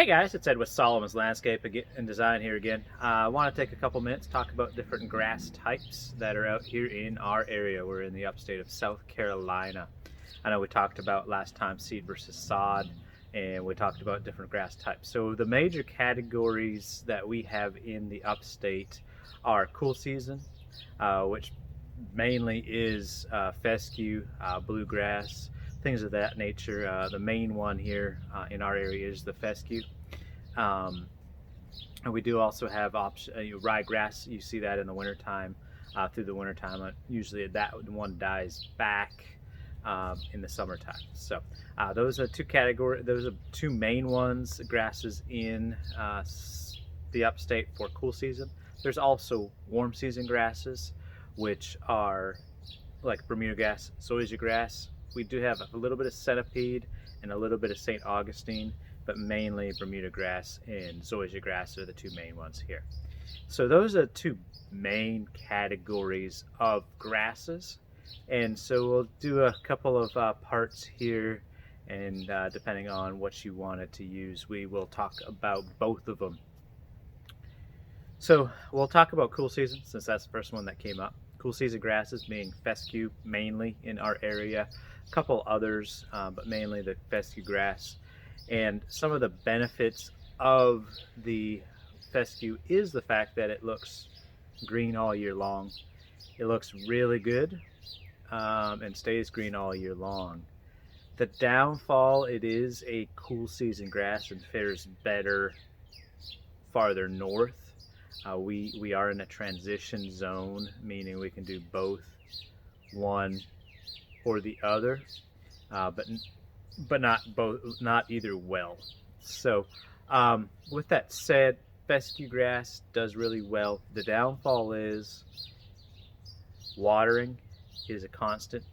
Hey guys, it's Ed with Solomon's Landscape and Design here again. I want to take a couple minutes to talk about different grass types that are out here in our area. We're in the upstate of South Carolina. I know we talked about last time seed versus sod, and we talked about different grass types. So the major categories that we have in the upstate are cool season, which mainly is fescue, bluegrass, things of that nature. The main one here in our area is the fescue. Um, and we do also have ryegrass. You see that in the wintertime, through the wintertime. Usually that one dies back in the summertime. So those are those are two main ones, grasses in the upstate for cool season. There's also warm season grasses, which are like Bermuda grass, Zoysia grass. We do have a little bit of centipede and a little bit of St. Augustine, but mainly Bermuda grass and Zoysia grass are the two main ones here. So those are two main categories of grasses. And so we'll do a couple of parts here, and depending on what you wanted to use, we will talk about both of them. So we'll talk about cool season, since that's the first one that came up. Cool season grasses being fescue mainly in our area, a couple others, but mainly the fescue grass. And some of the benefits of the fescue is the fact that it looks green all year long. It looks really good and stays green all year long. The downfall, it is a cool season grass and fares better farther north. We are in a transition zone, meaning we can do both one or the other, but not either well. So with that said, fescue grass does really well. The downfall is watering is a constant.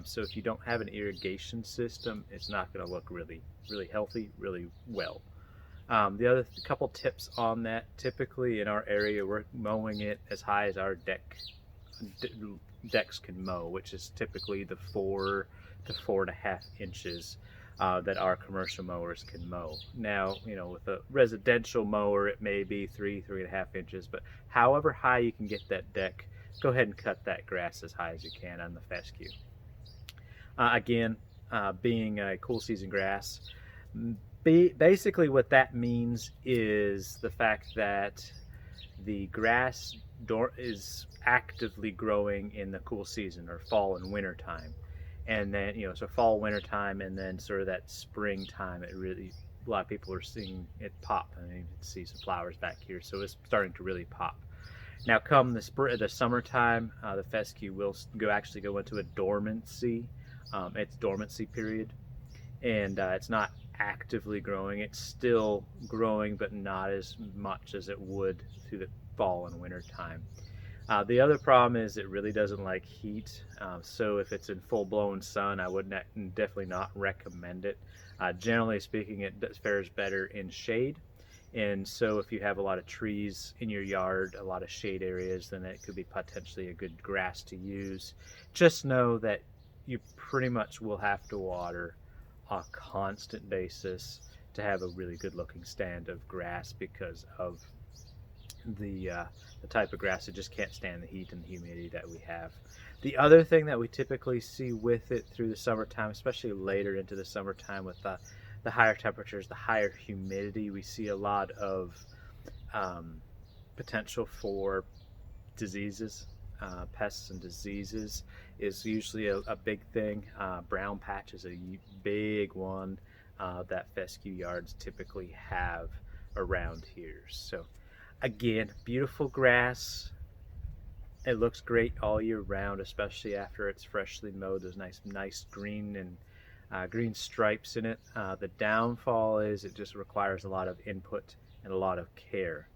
So if you don't have an irrigation system, it's not going to look really healthy, really well. The other couple tips on that, typically in our area, we're mowing it as high as our decks can mow, which is typically the 4 to 4.5 inches that our commercial mowers can mow. Now, with a residential mower, it may be 3.5 inches, but however high you can get that deck, go ahead and cut that grass as high as you can on the fescue. Again, being a cool season grass, basically what that means is the fact that the grass is actively growing in the cool season, or fall and winter time. And then, so fall, winter time, and then sort of that springtime, a lot of people are seeing it pop. I mean, you can see some flowers back here, so it's starting to really pop. Now, come the summertime, the fescue will actually go into a dormancy. It's dormancy period, and it's not actively growing. It's still growing, but not as much as it would through the fall and winter time. The other problem is it really doesn't like heat, so if it's in full-blown sun, I would definitely not recommend it. Generally speaking, it fares better in shade, and so if you have a lot of trees in your yard, a lot of shade areas, then it could be potentially a good grass to use. Just know that you pretty much will have to water on a constant basis to have a really good looking stand of grass, because of the type of grass. It just can't stand the heat and the humidity that we have. The other thing that we typically see with it through the summertime, especially later into the summertime with the higher temperatures, the higher humidity, we see a lot of potential for diseases. Pests and diseases is usually a big thing. Brown patch is a big one that fescue yards typically have around here. So again, beautiful grass. It looks great all year round, especially after it's freshly mowed. There's nice green and green stripes in it. The downfall is it just requires a lot of input and a lot of care.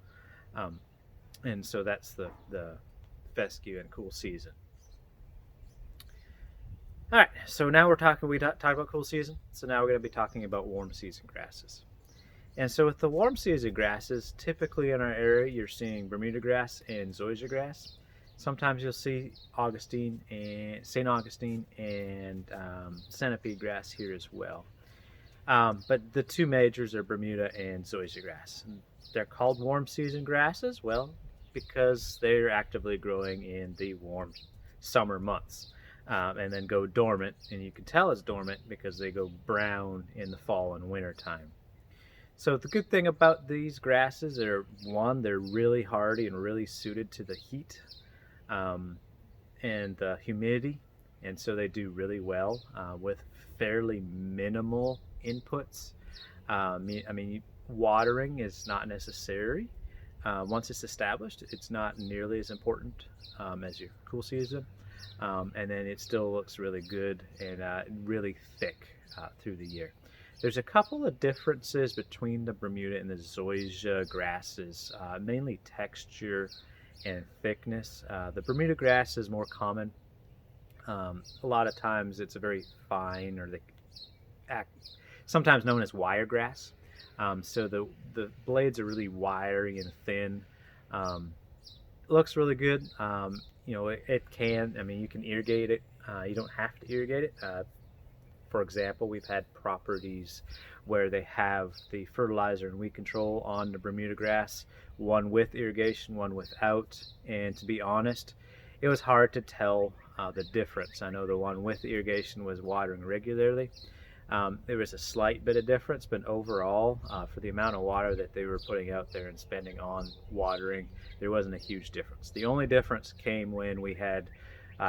And so that's the fescue and cool season. All right, so now we talked about cool season, so now we're going to be talking about warm season grasses. And so with the warm season grasses, typically in our area, you're seeing Bermuda grass and Zoysia grass. Sometimes you'll see Augustine and St. Augustine and centipede grass here as well. But the two majors are Bermuda and Zoysia grass. They're called warm season grasses, well, because they're actively growing in the warm summer months, and then go dormant. And you can tell it's dormant because they go brown in the fall and winter time. So the good thing about these grasses are, one, they're really hardy and really suited to the heat, um, and the humidity, and so they do really well with fairly minimal inputs. Watering is not necessary. Once it's established, it's not nearly as important as your cool season, and then it still looks really good and really thick through the year. There's a couple of differences between the Bermuda and the Zoysia grasses, mainly texture and thickness. The Bermuda grass is more common. A lot of times it's a very fine, or sometimes known as wiregrass. So the blades are really wiry and thin. It looks really good. It can. You can irrigate it. You don't have to irrigate it. For example, we've had properties where they have the fertilizer and weed control on the Bermuda grass, one with irrigation, one without. And to be honest, it was hard to tell the difference. I know the one with irrigation was watering regularly. There was a slight bit of difference, but overall, for the amount of water that they were putting out there and spending on watering, there wasn't a huge difference. The only difference came when we had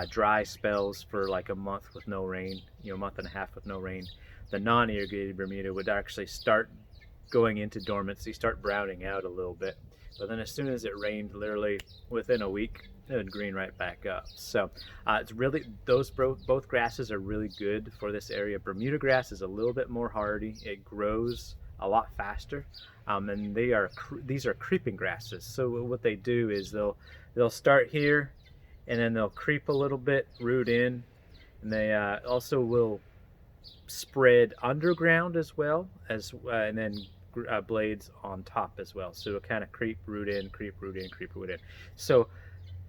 dry spells for like a month with no rain, a month and a half with no rain. The non-irrigated Bermuda would actually start going into dormancy, start browning out a little bit. But then as soon as it rained, literally within a week, it would green right back up. So it's really, both grasses are really good for this area. Bermuda grass is a little bit more hardy. It grows a lot faster, and these are creeping grasses. So what they do is they'll start here, and then they'll creep a little bit, root in, and they also will spread underground as well as, and then blades on top as well. So it'll kind of creep, root in, creep, root in, creep, root in. So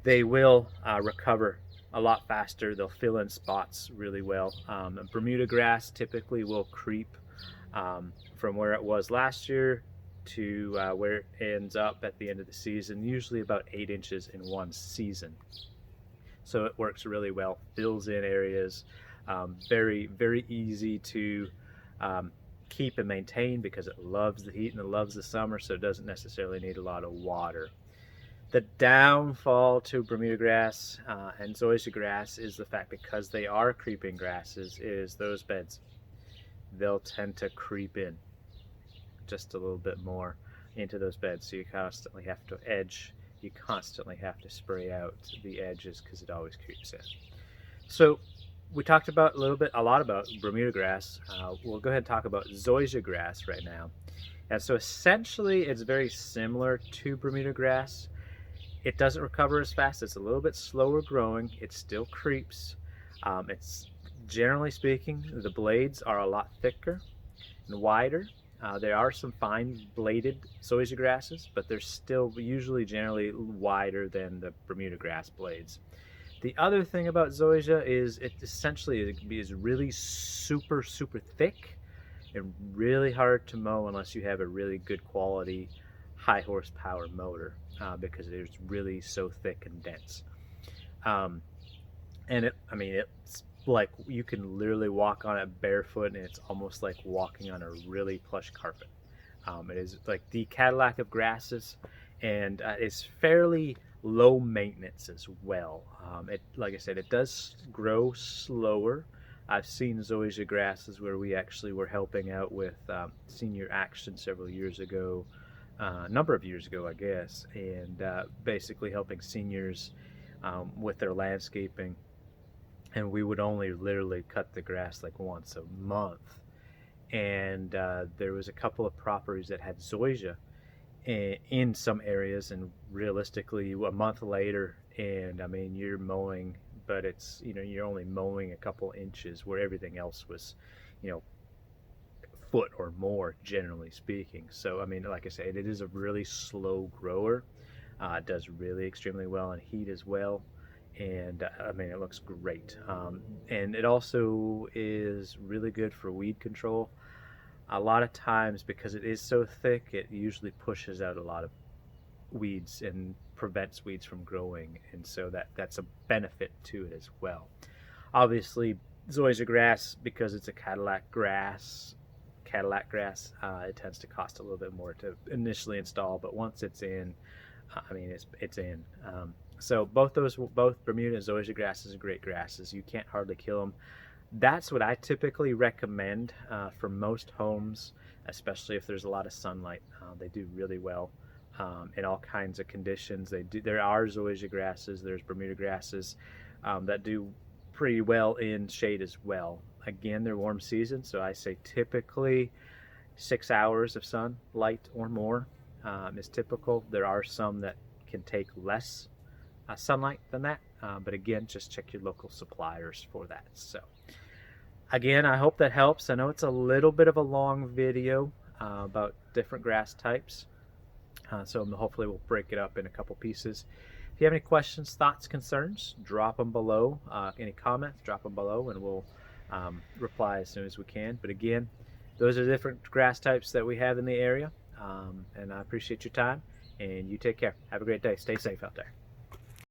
they will recover a lot faster. They'll fill in spots really well. Bermuda grass typically will creep from where it was last year to where it ends up at the end of the season, usually about 8 inches in one season. So it works really well, fills in areas, very, very easy to keep and maintain because it loves the heat and it loves the summer, so it doesn't necessarily need a lot of water. The downfall to Bermuda grass and Zoysia grass is the fact, because they are creeping grasses, is those beds. They'll tend to creep in just a little bit more into those beds, so you constantly have to edge. You constantly have to spray out the edges because it always creeps in. So we talked about a lot about Bermuda grass. We'll go ahead and talk about Zoysia grass right now. And so essentially it's very similar to Bermuda grass. It doesn't recover as fast. It's a little bit slower growing. It still creeps. It's, generally speaking, the blades are a lot thicker and wider. There are some fine bladed Zoysia grasses, but they're still usually generally wider than the Bermuda grass blades. The other thing about Zoysia is it essentially is really super, super thick and really hard to mow unless you have a really good quality high horsepower motor, because it is really so thick and dense. It's like you can literally walk on it barefoot, and it's almost like walking on a really plush carpet. It is like the Cadillac of grasses, and it's fairly low maintenance as well. Like I said, it does grow slower. I've seen Zoysia grasses where we actually were helping out with Senior Action several years ago, a number of years ago, I guess, and basically helping seniors with their landscaping. And we would only literally cut the grass like once a month. And there was a couple of properties that had Zoysia in some areas, and realistically a month later, and you're mowing, but it's, you're only mowing a couple inches where everything else was, foot or more, generally speaking. So like I said, it is a really slow grower. It does really extremely well in heat as well, and it looks great. And it also is really good for weed control. A lot of times, because it is so thick, it usually pushes out a lot of weeds and prevents weeds from growing, and so that's a benefit to it as well. Obviously, zoysia grass, because it's a Cadillac grass, it tends to cost a little bit more to initially install, but once it's in, I mean, it's in. So both Bermuda and zoysia grasses are great grasses. You can't hardly kill them. That's what I typically recommend for most homes, especially if there's a lot of sunlight. They do really well in all kinds of conditions. There are zoysia grasses, there's Bermuda grasses that do pretty well in shade as well. Again, they're warm season, so I say typically 6 hours of sunlight or more is typical. There are some that can take less sunlight than that, but again, just check your local suppliers for that. So again, I hope that helps. I know it's a little bit of a long video about different grass types, so hopefully we'll break it up in a couple pieces. If you have any questions, thoughts, concerns, drop them below. Any comments, drop them below, and we'll reply as soon as we can. But again, those are different grass types that we have in the area, and I appreciate your time, and you take care. Have a great day. Stay safe out there.